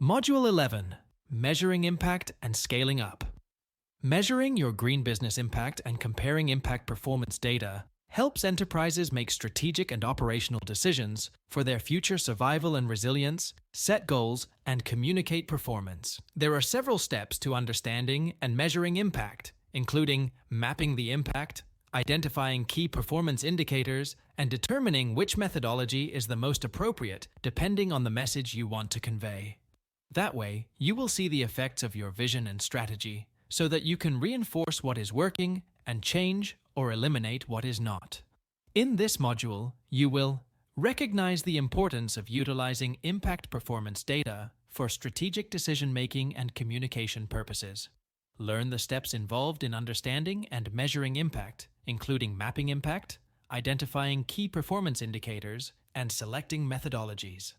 Module 11. Measuring Impact and Scaling Up. Measuring your green business impact and comparing impact performance data helps enterprises make strategic and operational decisions for their future survival and resilience, set goals, and communicate performance. There are several steps to understanding and measuring impact, including mapping the impact, identifying key performance indicators, and determining which methodology is the most appropriate depending on the message you want to convey. That way, you will see the effects of your vision and strategy so that you can reinforce what is working and change or eliminate what is not. In this module, you will recognize the importance of utilizing impact performance data for strategic decision-making and communication purposes. Learn the steps involved in understanding and measuring impact, including mapping impact, identifying key performance indicators, and selecting methodologies.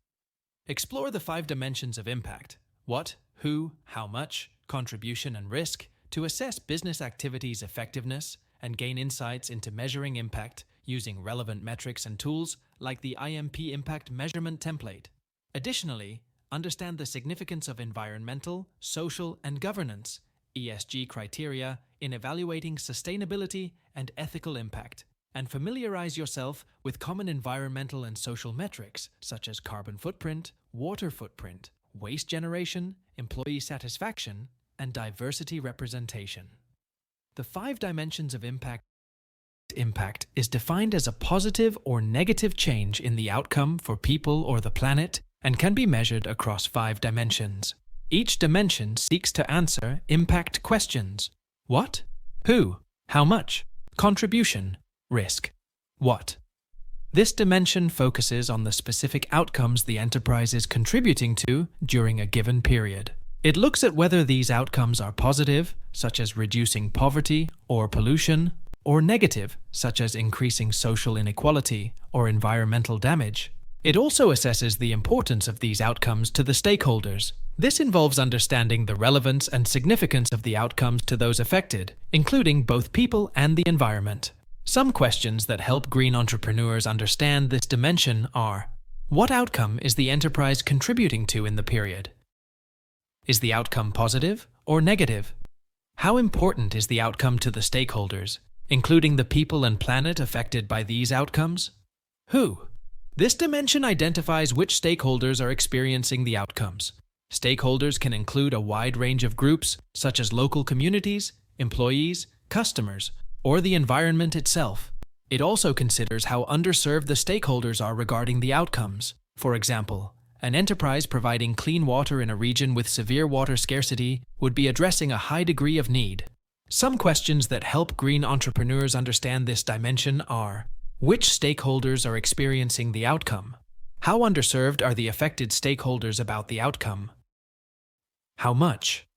Explore the 5 dimensions of impact: what, who, how much, contribution, and risk, to assess business activities' effectiveness and gain insights into measuring impact using relevant metrics and tools like the IMP Impact Measurement Template. Additionally, understand the significance of environmental, social, and governance (ESG) criteria in evaluating sustainability and ethical impact, and familiarize yourself with common environmental and social metrics such as carbon footprint, water footprint, waste generation, employee satisfaction, and diversity representation. The 5 dimensions of impact. Impact is defined as a positive or negative change in the outcome for people or the planet and can be measured across 5 dimensions. Each dimension seeks to answer impact questions: what, who, how much, contribution, risk, what. This dimension focuses on the specific outcomes the enterprise is contributing to during a given period. It looks at whether these outcomes are positive, such as reducing poverty or pollution, or negative, such as increasing social inequality or environmental damage. It also assesses the importance of these outcomes to the stakeholders. This involves understanding the relevance and significance of the outcomes to those affected, including both people and the environment. Some questions that help green entrepreneurs understand this dimension are: what outcome is the enterprise contributing to in the period? Is the outcome positive or negative? How important is the outcome to the stakeholders, including the people and planet affected by these outcomes? Who? This dimension identifies which stakeholders are experiencing the outcomes. Stakeholders can include a wide range of groups, such as local communities, employees, customers, or the environment itself. It also considers how underserved the stakeholders are regarding the outcomes. For example, an enterprise providing clean water in a region with severe water scarcity would be addressing a high degree of need. Some questions that help green entrepreneurs understand this dimension are: which stakeholders are experiencing the outcome? How underserved are the affected stakeholders about the outcome? How much?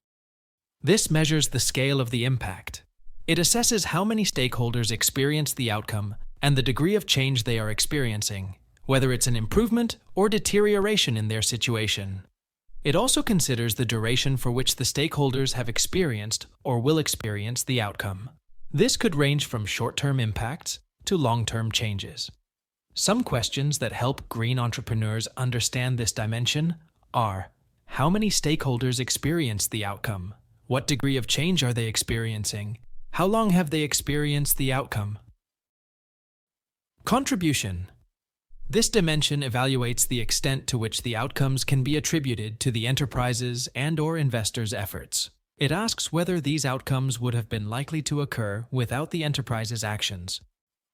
This measures the scale of the impact. It assesses how many stakeholders experience the outcome and the degree of change they are experiencing, whether it's an improvement or deterioration in their situation. It also considers the duration for which the stakeholders have experienced or will experience the outcome. This could range from short-term impacts to long-term changes. Some questions that help green entrepreneurs understand this dimension are: how many stakeholders experience the outcome? What degree of change are they experiencing? How long have they experienced the outcome? Contribution. This dimension evaluates the extent to which the outcomes can be attributed to the enterprise's and/or investors' efforts. It asks whether these outcomes would have been likely to occur without the enterprise's actions.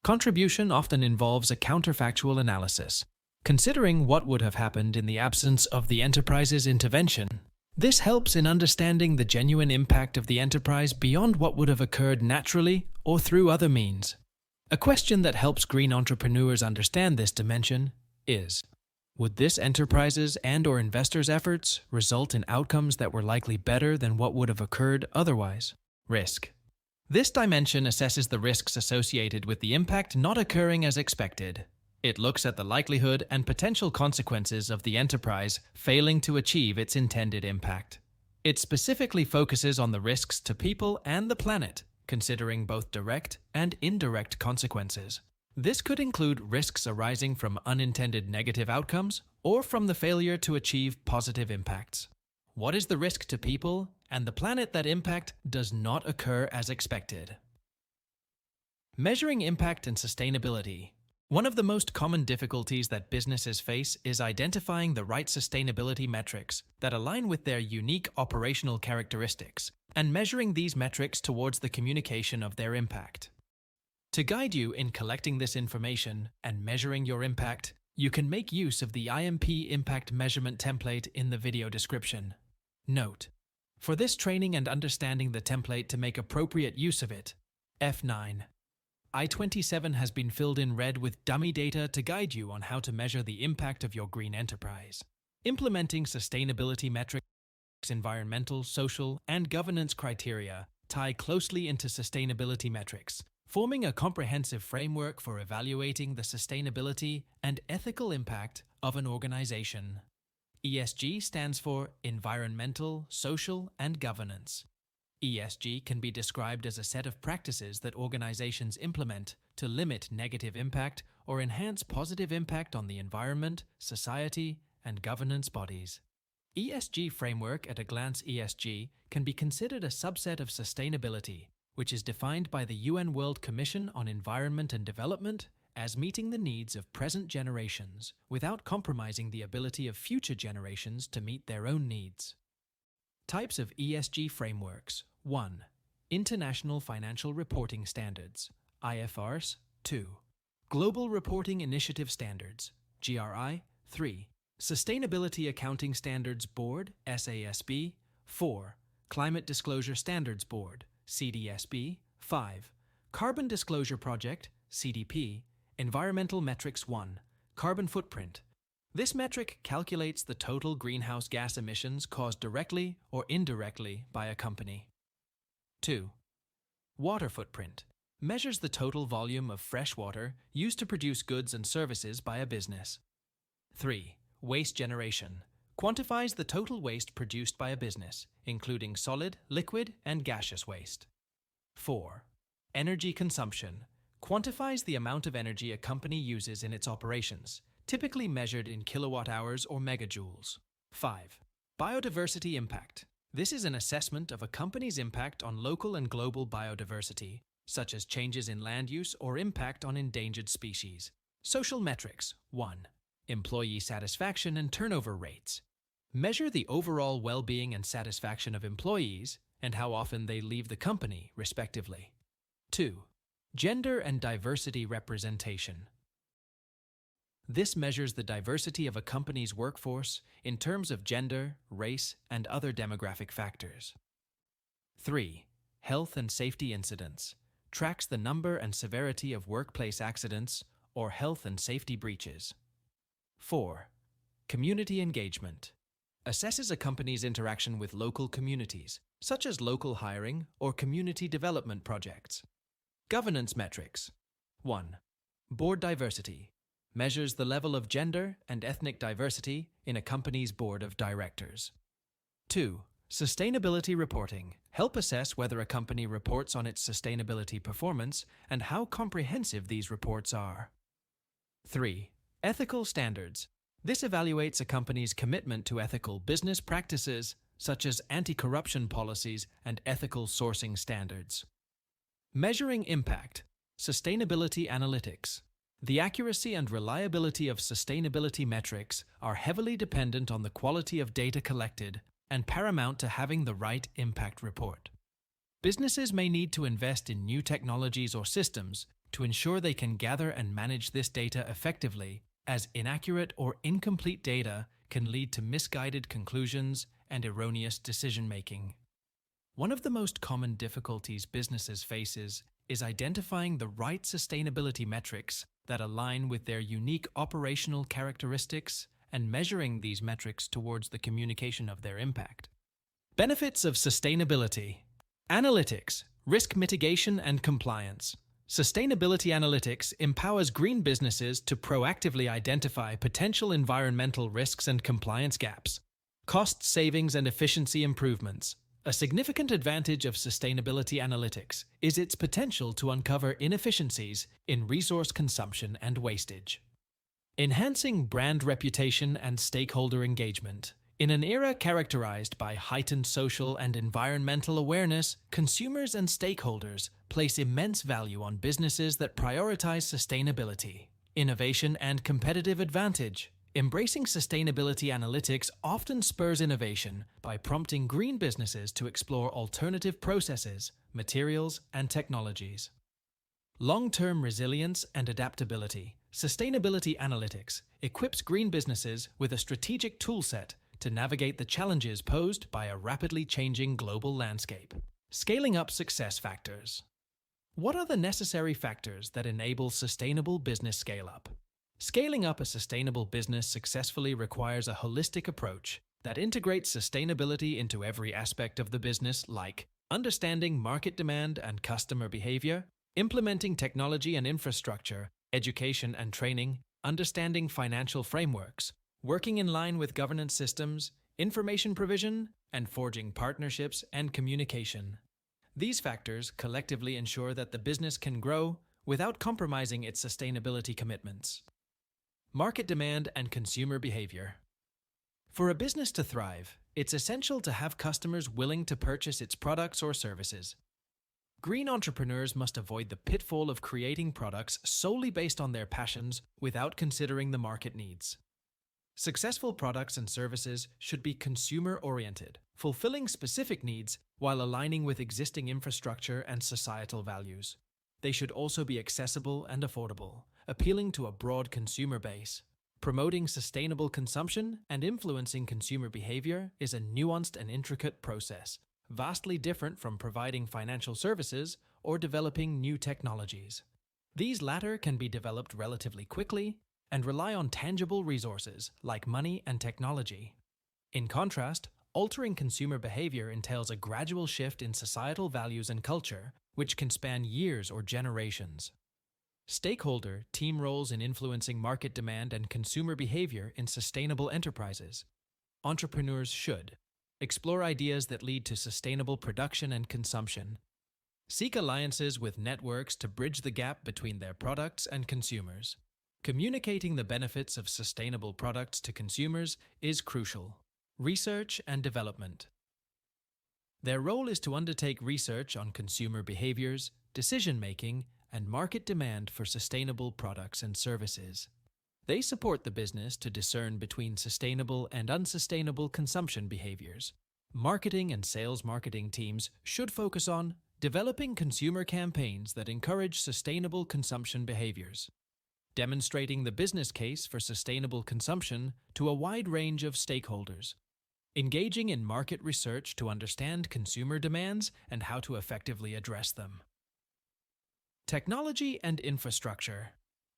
Contribution often involves a counterfactual analysis, considering what would have happened in the absence of the enterprise's intervention. This helps in understanding the genuine impact of the enterprise beyond what would have occurred naturally or through other means. A question that helps green entrepreneurs understand this dimension is: would this enterprise's and/or investors' efforts result in outcomes that were likely better than what would have occurred otherwise? Risk. This dimension assesses the risks associated with the impact not occurring as expected. It looks at the likelihood and potential consequences of the enterprise failing to achieve its intended impact. It specifically focuses on the risks to people and the planet, considering both direct and indirect consequences. This could include risks arising from unintended negative outcomes or from the failure to achieve positive impacts. What is the risk to people and the planet that impact does not occur as expected? Measuring impact and sustainability. One of the most common difficulties that businesses face is identifying the right sustainability metrics that align with their unique operational characteristics and measuring these metrics towards the communication of their impact. To guide you in collecting this information and measuring your impact, you can make use of the IMP Impact Measurement template in the video description. Note: for this training and understanding the template to make appropriate use of it, F9. I-27 has been filled in red with dummy data to guide you on how to measure the impact of your green enterprise. Implementing sustainability metrics, environmental, social, and governance criteria tie closely into sustainability metrics, forming a comprehensive framework for evaluating the sustainability and ethical impact of an organization. ESG stands for Environmental, Social, and Governance. ESG can be described as a set of practices that organizations implement to limit negative impact or enhance positive impact on the environment, society, and governance bodies. ESG framework at a glance. ESG can be considered a subset of sustainability, which is defined by the UN World Commission on Environment and Development as meeting the needs of present generations without compromising the ability of future generations to meet their own needs. Types of ESG frameworks. 1. International Financial Reporting Standards, IFRS. 2. Global Reporting Initiative Standards, GRI. 3. Sustainability Accounting Standards Board, SASB. 4. Climate Disclosure Standards Board, CDSB. 5. Carbon Disclosure Project, CDP. Environmental Metrics 1. Carbon Footprint. This metric calculates the total greenhouse gas emissions caused directly or indirectly by a company. 2. Water footprint. Measures the total volume of fresh water used to produce goods and services by a business. 3. Waste generation. Quantifies the total waste produced by a business, including solid, liquid, and gaseous waste. 4. Energy consumption. Quantifies the amount of energy a company uses in its operations, typically measured in kilowatt-hours or megajoules. 5. Biodiversity impact. This is an assessment of a company's impact on local and global biodiversity, such as changes in land use or impact on endangered species. Social metrics. 1. Employee satisfaction and turnover rates. Measure the overall well-being and satisfaction of employees and how often they leave the company, respectively. 2. Gender and diversity representation. This measures the diversity of a company's workforce in terms of gender, race, and other demographic factors. 3. Health and safety incidents. Tracks the number and severity of workplace accidents or health and safety breaches. 4. Community engagement. Assesses a company's interaction with local communities, such as local hiring or community development projects. Governance metrics. 1. Board diversity. Measures the level of gender and ethnic diversity in a company's board of directors. 2. Sustainability reporting. Help assess whether a company reports on its sustainability performance and how comprehensive these reports are. 3. Ethical standards. This evaluates a company's commitment to ethical business practices, such as anti-corruption policies and ethical sourcing standards. Measuring impact. Sustainability analytics. The accuracy and reliability of sustainability metrics are heavily dependent on the quality of data collected and paramount to having the right impact report. Businesses may need to invest in new technologies or systems to ensure they can gather and manage this data effectively, as inaccurate or incomplete data can lead to misguided conclusions and erroneous decision-making. One of the most common difficulties businesses face is identifying the right sustainability metrics that align with their unique operational characteristics and measuring these metrics towards the communication of their impact. Benefits of sustainability. Analytics, risk mitigation and compliance. Sustainability analytics empowers green businesses to proactively identify potential environmental risks and compliance gaps. Cost savings and efficiency improvements. A significant advantage of sustainability analytics is its potential to uncover inefficiencies in resource consumption and wastage. Enhancing brand reputation and stakeholder engagement. In an era characterized by heightened social and environmental awareness, consumers and stakeholders place immense value on businesses that prioritize sustainability, innovation, and competitive advantage. Embracing sustainability analytics often spurs innovation by prompting green businesses to explore alternative processes, materials, and technologies. Long-term resilience and adaptability. Sustainability analytics equips green businesses with a strategic toolset to navigate the challenges posed by a rapidly changing global landscape. Scaling up success factors. What are the necessary factors that enable sustainable business scale-up? Scaling up a sustainable business successfully requires a holistic approach that integrates sustainability into every aspect of the business, like understanding market demand and customer behavior, implementing technology and infrastructure, education and training, understanding financial frameworks, working in line with governance systems, information provision, and forging partnerships and communication. These factors collectively ensure that the business can grow without compromising its sustainability commitments. Market demand and consumer behavior. For a business to thrive, it's essential to have customers willing to purchase its products or services. Green entrepreneurs must avoid the pitfall of creating products solely based on their passions without considering the market needs. Successful products and services should be consumer-oriented, fulfilling specific needs while aligning with existing infrastructure and societal values. They should also be accessible and affordable, appealing to a broad consumer base. Promoting sustainable consumption and influencing consumer behavior is a nuanced and intricate process, vastly different from providing financial services or developing new technologies. These latter can be developed relatively quickly and rely on tangible resources like money and technology. In contrast, altering consumer behavior entails a gradual shift in societal values and culture, which can span years or generations. Stakeholder team roles in influencing market demand and consumer behavior in sustainable enterprises. Entrepreneurs should explore ideas that lead to sustainable production and consumption. Seek alliances with networks to bridge the gap between their products and consumers. Communicating the benefits of sustainable products to consumers is crucial. Research and development. Their role is to undertake research on consumer behaviors, decision-making, and market demand for sustainable products and services. They support the business to discern between sustainable and unsustainable consumption behaviors. Marketing and sales marketing teams should focus on developing consumer campaigns that encourage sustainable consumption behaviors, demonstrating the business case for sustainable consumption to a wide range of stakeholders, engaging in market research to understand consumer demands and how to effectively address them. Technology and infrastructure.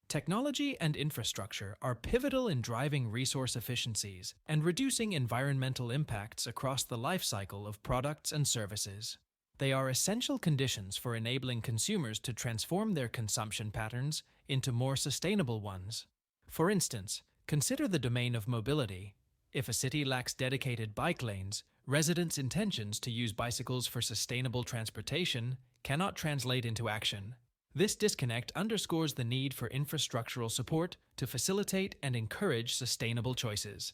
Technology and infrastructure are pivotal in driving resource efficiencies and reducing environmental impacts across the life cycle of products and services. They are essential conditions for enabling consumers to transform their consumption patterns into more sustainable ones. For instance, consider the domain of mobility. If a city lacks dedicated bike lanes, residents' intentions to use bicycles for sustainable transportation cannot translate into action. This disconnect underscores the need for infrastructural support to facilitate and encourage sustainable choices.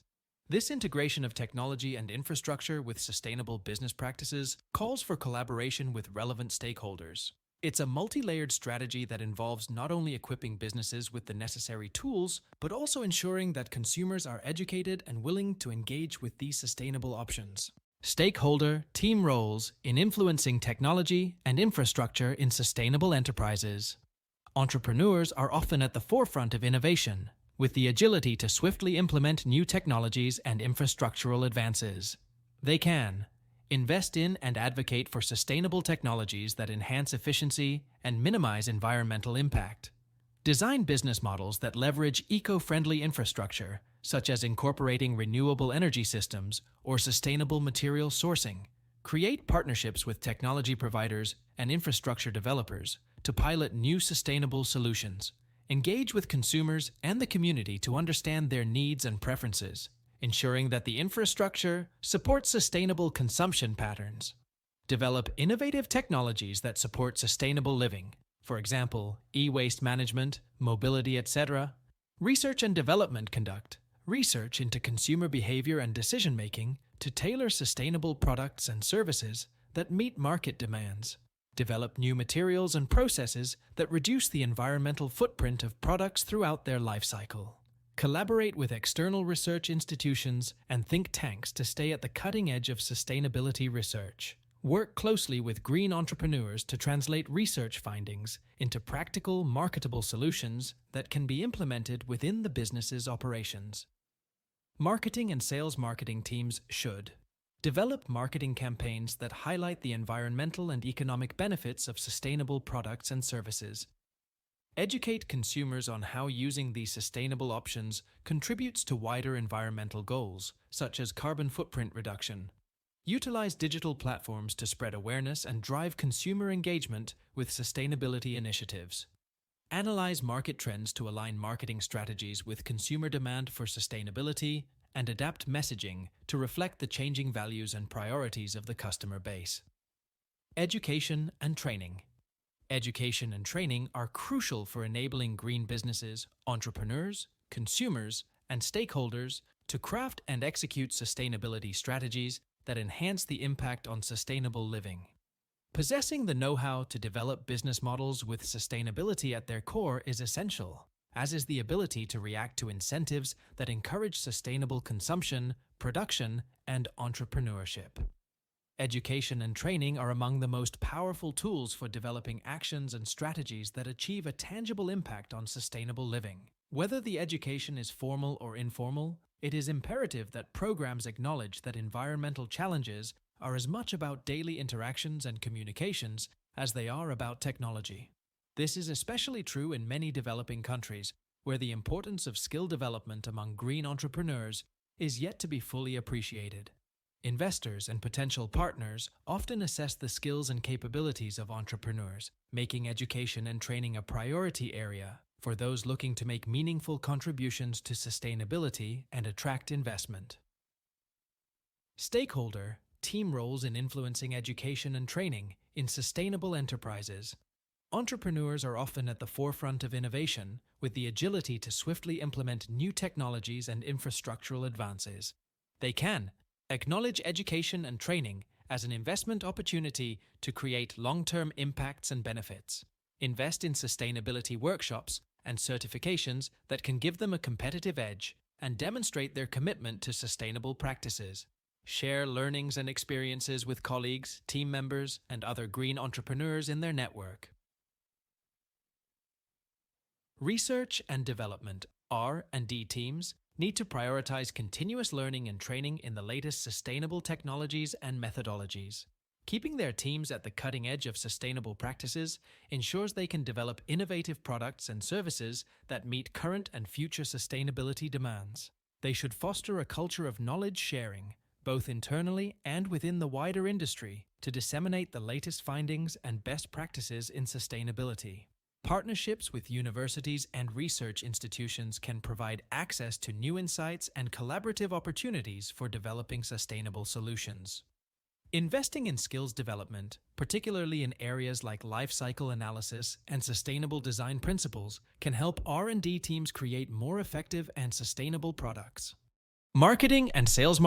This integration of technology and infrastructure with sustainable business practices calls for collaboration with relevant stakeholders. It's a multi-layered strategy that involves not only equipping businesses with the necessary tools, but also ensuring that consumers are educated and willing to engage with these sustainable options. Stakeholder team roles in influencing technology and infrastructure in sustainable enterprises. Entrepreneurs are often at the forefront of innovation, with the agility to swiftly implement new technologies and infrastructural advances. They can invest in and advocate for sustainable technologies that enhance efficiency and minimize environmental impact. Design business models that leverage eco-friendly infrastructure, such as incorporating renewable energy systems or sustainable material sourcing. Create partnerships with technology providers and infrastructure developers to pilot new sustainable solutions. Engage with consumers and the community to understand their needs and preferences, ensuring that the infrastructure supports sustainable consumption patterns. Develop innovative technologies that support sustainable living, for example, e-waste management, mobility, etc. Research and development conduct. Research into consumer behavior and decision-making to tailor sustainable products and services that meet market demands. Develop new materials and processes that reduce the environmental footprint of products throughout their life cycle. Collaborate with external research institutions and think tanks to stay at the cutting edge of sustainability research. Work closely with green entrepreneurs to translate research findings into practical, marketable solutions that can be implemented within the business's operations. Marketing and sales marketing teams should develop marketing campaigns that highlight the environmental and economic benefits of sustainable products and services. Educate consumers on how using these sustainable options contributes to wider environmental goals, such as carbon footprint reduction. Utilize digital platforms to spread awareness and drive consumer engagement with sustainability initiatives. Analyze market trends to align marketing strategies with consumer demand for sustainability and adapt messaging to reflect the changing values and priorities of the customer base. Education and training. Education and training are crucial for enabling green businesses, entrepreneurs, consumers, and stakeholders to craft and execute sustainability strategies that enhance the impact on sustainable living. Possessing the know-how to develop business models with sustainability at their core is essential, as is the ability to react to incentives that encourage sustainable consumption, production, and entrepreneurship. Education and training are among the most powerful tools for developing actions and strategies that achieve a tangible impact on sustainable living. Whether the education is formal or informal, it is imperative that programs acknowledge that environmental challenges are as much about daily interactions and communications as they are about technology. This is especially true in many developing countries, where the importance of skill development among green entrepreneurs is yet to be fully appreciated. Investors and potential partners often assess the skills and capabilities of entrepreneurs, making education and training a priority area for those looking to make meaningful contributions to sustainability and attract investment. Stakeholder team roles in influencing education and training in sustainable enterprises. Entrepreneurs are often at the forefront of innovation, with the agility to swiftly implement new technologies and infrastructural advances. They can acknowledge education and training as an investment opportunity to create long-term impacts and benefits. Invest in sustainability workshops and certifications that can give them a competitive edge and demonstrate their commitment to sustainable practices. Share learnings and experiences with colleagues, team members, and other green entrepreneurs in their network. Research and development (R&D) teams need to prioritize continuous learning and training in the latest sustainable technologies and methodologies. Keeping their teams at the cutting edge of sustainable practices ensures they can develop innovative products and services that meet current and future sustainability demands. They should foster a culture of knowledge sharing, both internally and within the wider industry, to disseminate the latest findings and best practices in sustainability. Partnerships with universities and research institutions can provide access to new insights and collaborative opportunities for developing sustainable solutions. Investing in skills development, particularly in areas like life cycle analysis and sustainable design principles, can help R&D teams create more effective and sustainable products. Marketing and sales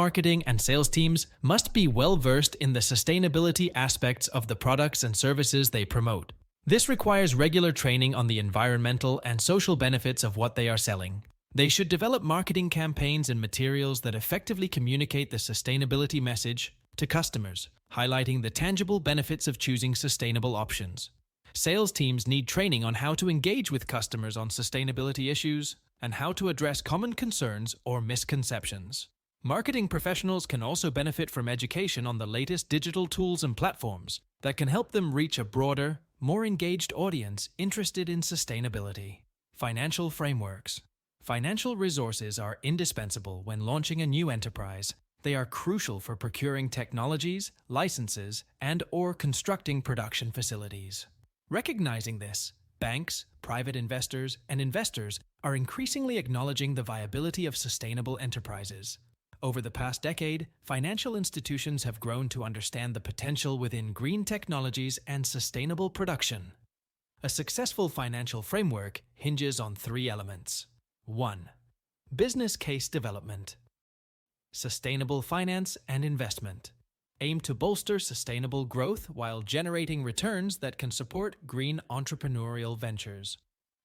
teams must be well-versed in the sustainability aspects of the products and services they promote. This requires regular training on the environmental and social benefits of what they are selling. They should develop marketing campaigns and materials that effectively communicate the sustainability message to customers, highlighting the tangible benefits of choosing sustainable options. Sales teams need training on how to engage with customers on sustainability issues and how to address common concerns or misconceptions. Marketing professionals can also benefit from education on the latest digital tools and platforms that can help them reach a broader, more engaged audience interested in sustainability. Financial frameworks. Financial resources are indispensable when launching a new enterprise. They are crucial for procuring technologies, licenses, and/or constructing production facilities. Recognizing this, banks, private investors, and investors are increasingly acknowledging the viability of sustainable enterprises. Over the past decade, financial institutions have grown to understand the potential within green technologies and sustainable production. A successful financial framework hinges on three elements. 1. Business case development. Sustainable finance and investment. Aim to bolster sustainable growth while generating returns that can support green entrepreneurial ventures.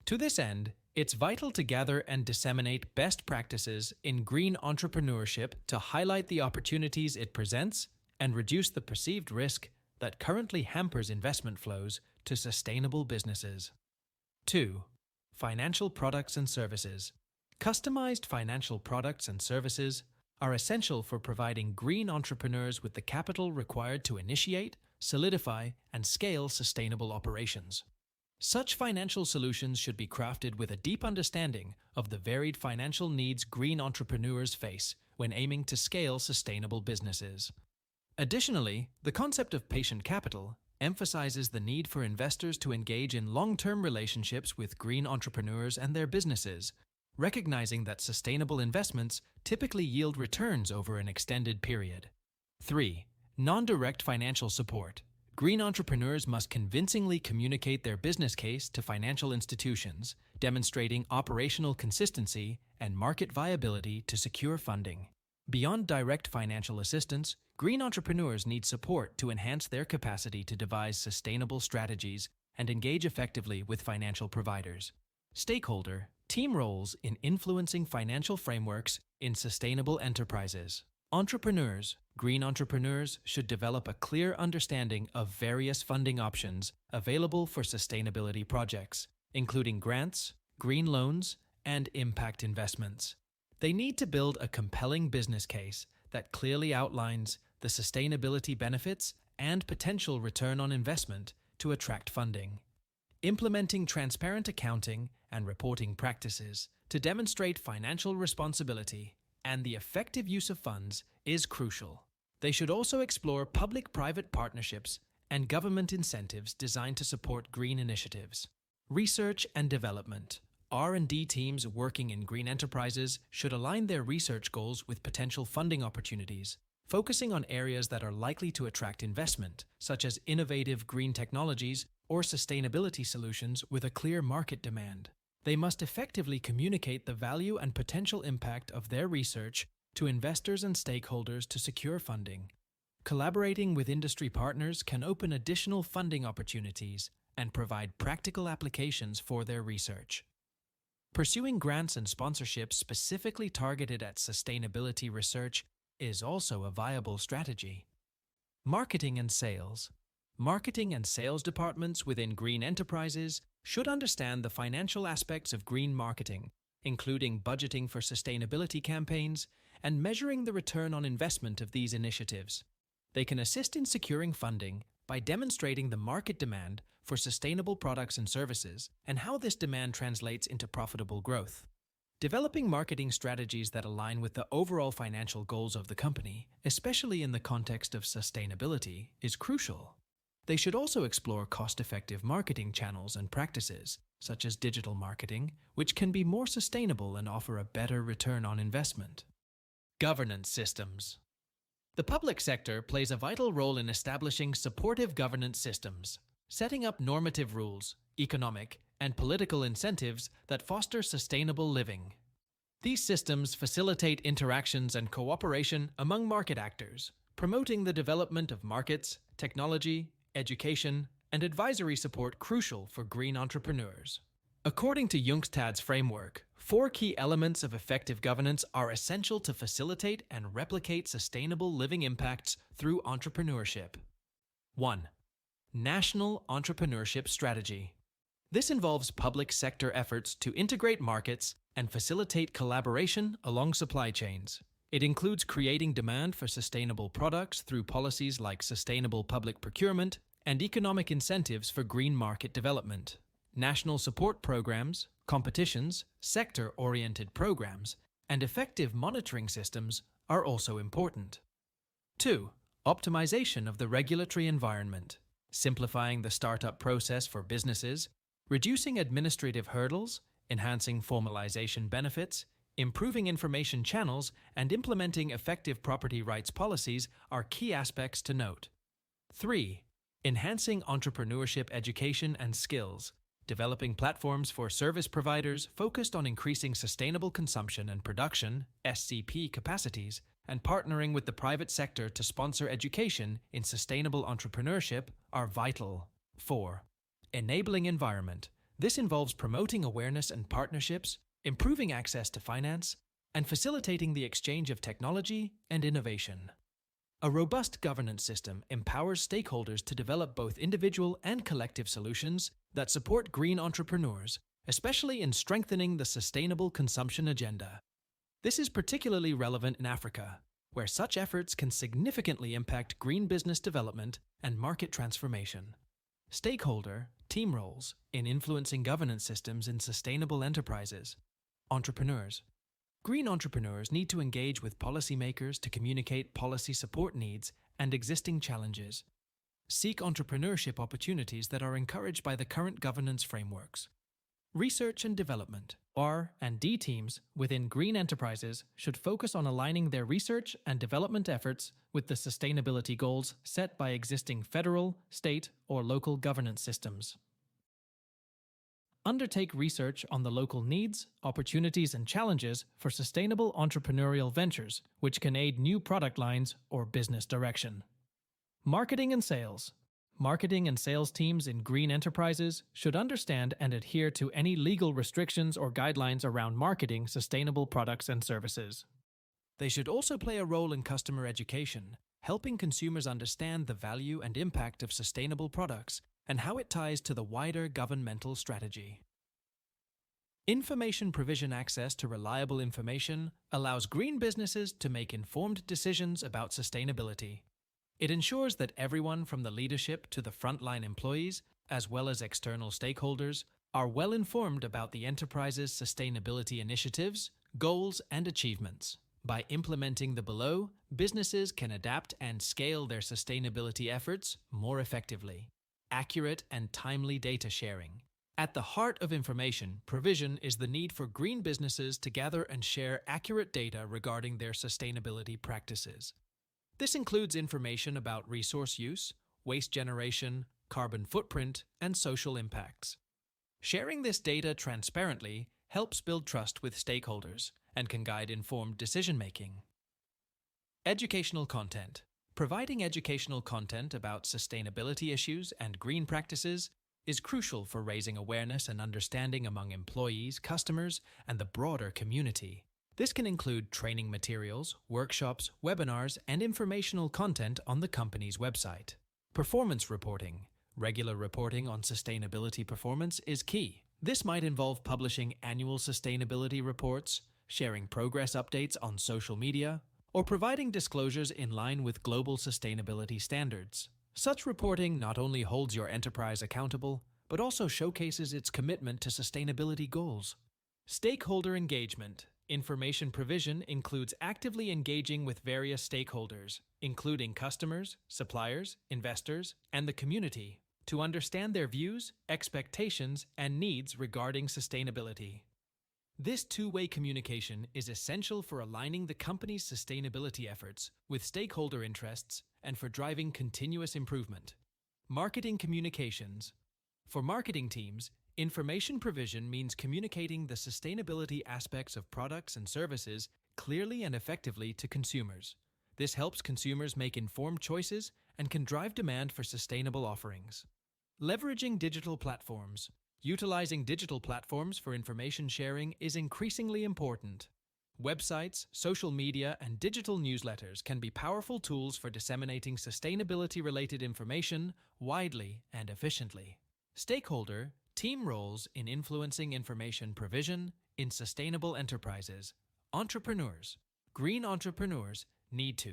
To this end, it's vital to gather and disseminate best practices in green entrepreneurship to highlight the opportunities it presents and reduce the perceived risk that currently hampers investment flows to sustainable businesses. 2. Financial products and services. Customized financial products and services are essential for providing green entrepreneurs with the capital required to initiate, solidify, and scale sustainable operations. Such financial solutions should be crafted with a deep understanding of the varied financial needs green entrepreneurs face when aiming to scale sustainable businesses. Additionally, the concept of patient capital emphasizes the need for investors to engage in long-term relationships with green entrepreneurs and their businesses, recognizing that sustainable investments typically yield returns over an extended period. 3. Non-direct financial support. Green entrepreneurs must convincingly communicate their business case to financial institutions, demonstrating operational consistency and market viability to secure funding. Beyond direct financial assistance, green entrepreneurs need support to enhance their capacity to devise sustainable strategies and engage effectively with financial providers. Stakeholder team roles in influencing financial frameworks in sustainable enterprises. Green entrepreneurs should develop a clear understanding of various funding options available for sustainability projects, including grants, green loans, and impact investments. They need to build a compelling business case that clearly outlines the sustainability benefits and potential return on investment to attract funding. Implementing transparent accounting and reporting practices to demonstrate financial responsibility and the effective use of funds is crucial. They should also explore public-private partnerships and government incentives designed to support green initiatives. Research and development. R&D teams working in green enterprises should align their research goals with potential funding opportunities, focusing on areas that are likely to attract investment, such as innovative green technologies or sustainability solutions with a clear market demand. They must effectively communicate the value and potential impact of their research to investors and stakeholders to secure funding. Collaborating with industry partners can open additional funding opportunities and provide practical applications for their research. Pursuing grants and sponsorships specifically targeted at sustainability research is also a viable strategy. Marketing and sales. Marketing and sales departments within green enterprises should understand the financial aspects of green marketing, including budgeting for sustainability campaigns and measuring the return on investment of these initiatives. They can assist in securing funding by demonstrating the market demand for sustainable products and services and how this demand translates into profitable growth. Developing marketing strategies that align with the overall financial goals of the company, especially in the context of sustainability, is crucial. They should also explore cost-effective marketing channels and practices, such as digital marketing, which can be more sustainable and offer a better return on investment. Governance systems. The public sector plays a vital role in establishing supportive governance systems, setting up normative rules, economic, and political incentives that foster sustainable living. These systems facilitate interactions and cooperation among market actors, promoting the development of markets, technology, education, and advisory support crucial for green entrepreneurs. According to Jungstad's framework, 4 key elements of effective governance are essential to facilitate and replicate sustainable living impacts through entrepreneurship. 1. National Entrepreneurship Strategy. This involves public sector efforts to integrate markets and facilitate collaboration along supply chains. It includes creating demand for sustainable products through policies like sustainable public procurement and economic incentives for green market development. National support programs, competitions, sector-oriented programs, and effective monitoring systems are also important. 2. Optimization of the regulatory environment. Simplifying the startup process for businesses, reducing administrative hurdles, enhancing formalization benefits, improving information channels, and implementing effective property rights policies are key aspects to note. 3. Enhancing entrepreneurship education and skills. developing platforms for service providers focused on increasing sustainable consumption and production (SCP) capacities, and partnering with the private sector to sponsor education in sustainable entrepreneurship are vital. 4. Enabling environment. This involves promoting awareness and partnerships, improving access to finance, and facilitating the exchange of technology and innovation. A robust governance system empowers stakeholders to develop both individual and collective solutions that support green entrepreneurs, especially in strengthening the sustainable consumption agenda. This is particularly relevant in Africa, where such efforts can significantly impact green business development and market transformation. Stakeholder team roles in influencing governance systems in sustainable enterprises. Entrepreneurs. Green entrepreneurs need to engage with policymakers to communicate policy support needs and existing challenges. Seek entrepreneurship opportunities that are encouraged by the current governance frameworks. Research and development. R&D teams within green enterprises should focus on aligning their research and development efforts with the sustainability goals set by existing federal, state, or local governance systems. Undertake research on the local needs, opportunities, and challenges for sustainable entrepreneurial ventures, which can aid new product lines or business direction. Marketing and sales. Marketing and sales teams in green enterprises should understand and adhere to any legal restrictions or guidelines around marketing sustainable products and services. They should also play a role in customer education, helping consumers understand the value and impact of sustainable products and how it ties to the wider governmental strategy. Information provision. Access to reliable information allows green businesses to make informed decisions about sustainability. It ensures that everyone from the leadership to the frontline employees, as well as external stakeholders, are well informed about the enterprise's sustainability initiatives, goals, and achievements. By implementing the below, businesses can adapt and scale their sustainability efforts more effectively. Accurate and timely data sharing. At the heart of information provision is the need for green businesses to gather and share accurate data regarding their sustainability practices. This includes information about resource use, waste generation, carbon footprint, and social impacts. Sharing this data transparently helps build trust with stakeholders and can guide informed decision-making. Educational content. Providing educational content about sustainability issues and green practices is crucial for raising awareness and understanding among employees, customers, and the broader community. This can include training materials, workshops, webinars, and informational content on the company's website. Performance reporting. Regular reporting on sustainability performance is key. This might involve publishing annual sustainability reports, sharing progress updates on social media, or providing disclosures in line with global sustainability standards. Such reporting not only holds your enterprise accountable, but also showcases its commitment to sustainability goals. Stakeholder engagement. Information provision includes actively engaging with various stakeholders, including customers, suppliers, investors, and the community, to understand their views, expectations, and needs regarding sustainability. This two-way communication is essential for aligning the company's sustainability efforts with stakeholder interests and for driving continuous improvement. Marketing communications. For marketing teams, information provision means communicating the sustainability aspects of products and services clearly and effectively to consumers. This helps consumers make informed choices and can drive demand for sustainable offerings. Leveraging digital platforms. Utilizing digital platforms for information sharing is increasingly important. Websites, social media, and digital newsletters can be powerful tools for disseminating sustainability-related information widely and efficiently. Stakeholder team roles in influencing information provision in sustainable enterprises. Entrepreneurs. Green entrepreneurs need to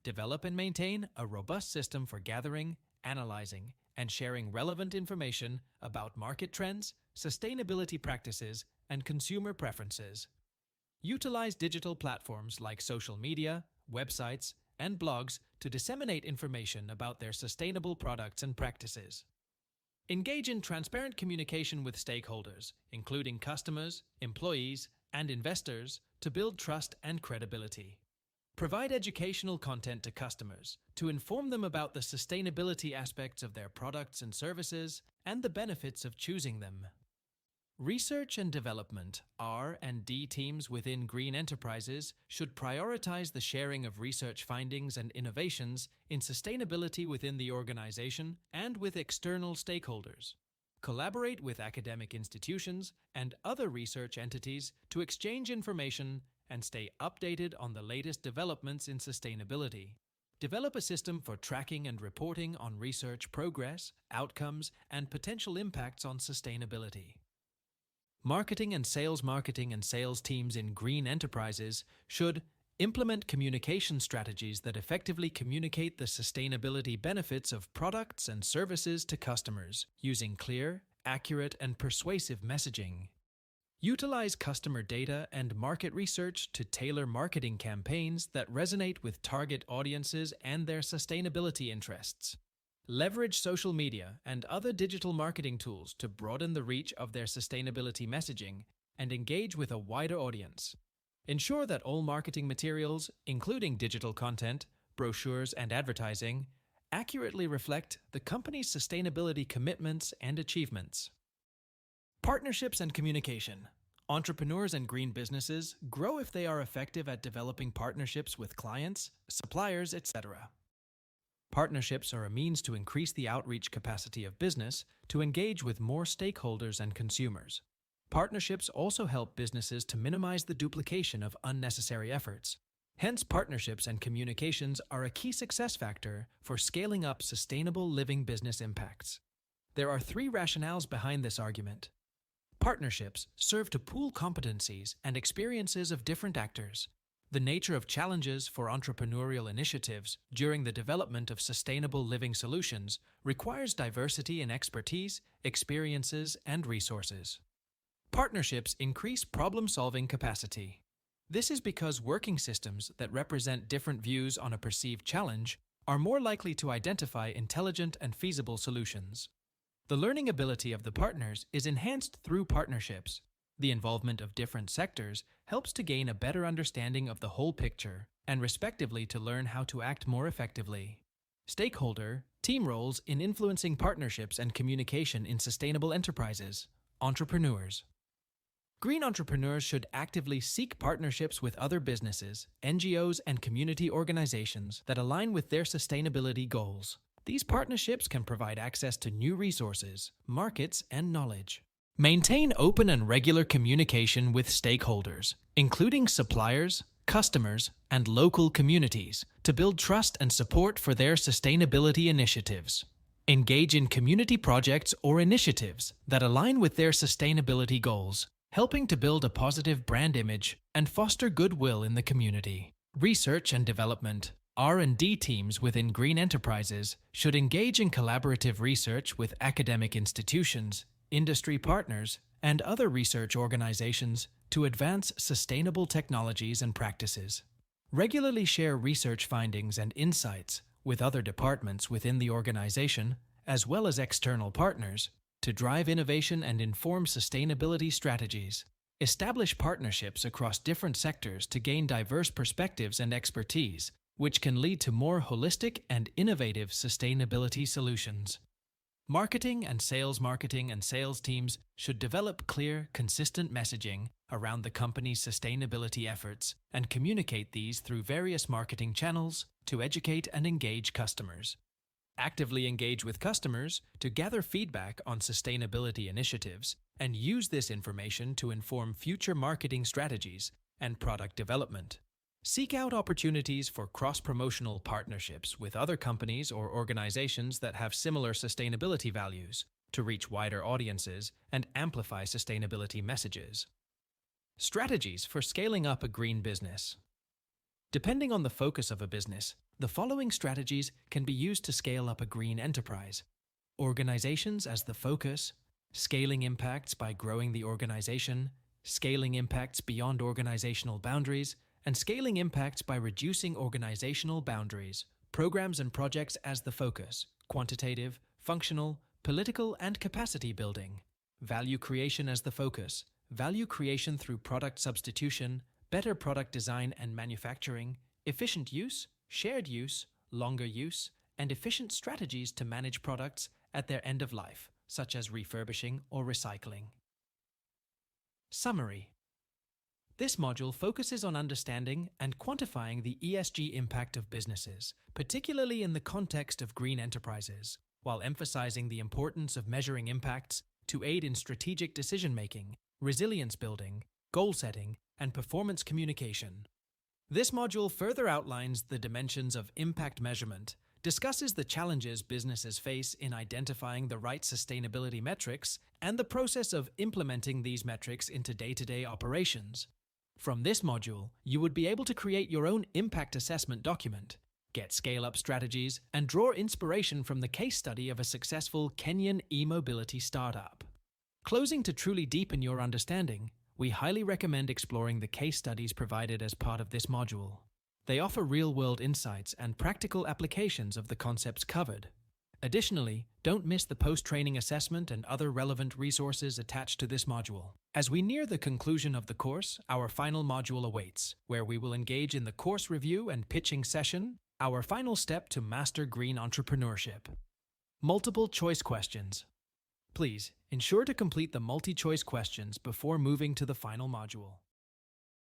develop and maintain a robust system for gathering, analyzing, and sharing relevant information about market trends, sustainability practices, and consumer preferences. Utilize digital platforms like social media, websites, and blogs to disseminate information about their sustainable products and practices. Engage in transparent communication with stakeholders, including customers, employees, and investors, to build trust and credibility. Provide educational content to customers to inform them about the sustainability aspects of their products and services and the benefits of choosing them. Research and development (R&D) teams within green enterprises should prioritize the sharing of research findings and innovations in sustainability within the organization and with external stakeholders. Collaborate with academic institutions and other research entities to exchange information and stay updated on the latest developments in sustainability. Develop a system for tracking and reporting on research progress, outcomes, and potential impacts on sustainability. Marketing and sales teams in green enterprises should implement communication strategies that effectively communicate the sustainability benefits of products and services to customers using clear, accurate, and persuasive messaging. Utilize customer data and market research to tailor marketing campaigns that resonate with target audiences and their sustainability interests. Leverage social media and other digital marketing tools to broaden the reach of their sustainability messaging and engage with a wider audience. Ensure that all marketing materials, including digital content, brochures, and advertising, accurately reflect the company's sustainability commitments and achievements. Partnerships and communication. Entrepreneurs and green businesses grow if they are effective at developing partnerships with clients, suppliers, etc. Partnerships are a means to increase the outreach capacity of business to engage with more stakeholders and consumers. Partnerships also help businesses to minimize the duplication of unnecessary efforts. Hence, partnerships and communications are a key success factor for scaling up sustainable living business impacts. There are 3 rationales behind this argument. Partnerships serve to pool competencies and experiences of different actors. The nature of challenges for entrepreneurial initiatives during the development of sustainable living solutions requires diversity in expertise, experiences, and resources. Partnerships increase problem-solving capacity. This is because working systems that represent different views on a perceived challenge are more likely to identify intelligent and feasible solutions. The learning ability of the partners is enhanced through partnerships. The involvement of different sectors helps to gain a better understanding of the whole picture and respectively to learn how to act more effectively. Stakeholder, team roles in influencing partnerships and communication in sustainable enterprises. Entrepreneurs. Green entrepreneurs should actively seek partnerships with other businesses, NGOs, and community organizations that align with their sustainability goals. These partnerships can provide access to new resources, markets, and knowledge. Maintain open and regular communication with stakeholders, including suppliers, customers, and local communities, to build trust and support for their sustainability initiatives. Engage in community projects or initiatives that align with their sustainability goals, helping to build a positive brand image and foster goodwill in the community. Research and development. R&D teams within green enterprises should engage in collaborative research with academic institutions, industry partners, and other research organizations to advance sustainable technologies and practices. Regularly share research findings and insights with other departments within the organization, as well as external partners, to drive innovation and inform sustainability strategies. Establish partnerships across different sectors to gain diverse perspectives and expertise, which can lead to more holistic and innovative sustainability solutions. Marketing and sales teams should develop clear, consistent messaging around the company's sustainability efforts and communicate these through various marketing channels to educate and engage customers. Actively engage with customers to gather feedback on sustainability initiatives and use this information to inform future marketing strategies and product development. Seek out opportunities for cross-promotional partnerships with other companies or organizations that have similar sustainability values to reach wider audiences and amplify sustainability messages. Strategies for scaling up a green business. Depending on the focus of a business, the following strategies can be used to scale up a green enterprise. Organizations as the focus, scaling impacts by growing the organization, scaling impacts beyond organizational boundaries, and scaling impacts by reducing organizational boundaries. Programs and projects as the focus, quantitative, functional, political, and capacity building. Value creation as the focus, value creation through product substitution, better product design and manufacturing, efficient use, shared use, longer use, and efficient strategies to manage products at their end of life, such as refurbishing or recycling. Summary. This module focuses on understanding and quantifying the ESG impact of businesses, particularly in the context of green enterprises, while emphasizing the importance of measuring impacts to aid in strategic decision-making, resilience building, goal setting, and performance communication. This module further outlines the dimensions of impact measurement, discusses the challenges businesses face in identifying the right sustainability metrics, and the process of implementing these metrics into day-to-day operations. From this module, you would be able to create your own impact assessment document, get scale-up strategies, and draw inspiration from the case study of a successful Kenyan e-mobility startup. Closing to truly deepen your understanding, we highly recommend exploring the case studies provided as part of this module. They offer real-world insights and practical applications of the concepts covered. Additionally, don't miss the post-training assessment and other relevant resources attached to this module. As we near the conclusion of the course, our final module awaits, where we will engage in the course review and pitching session, our final step to master green entrepreneurship. Multiple choice questions. Please ensure to complete the multi-choice questions before moving to the final module.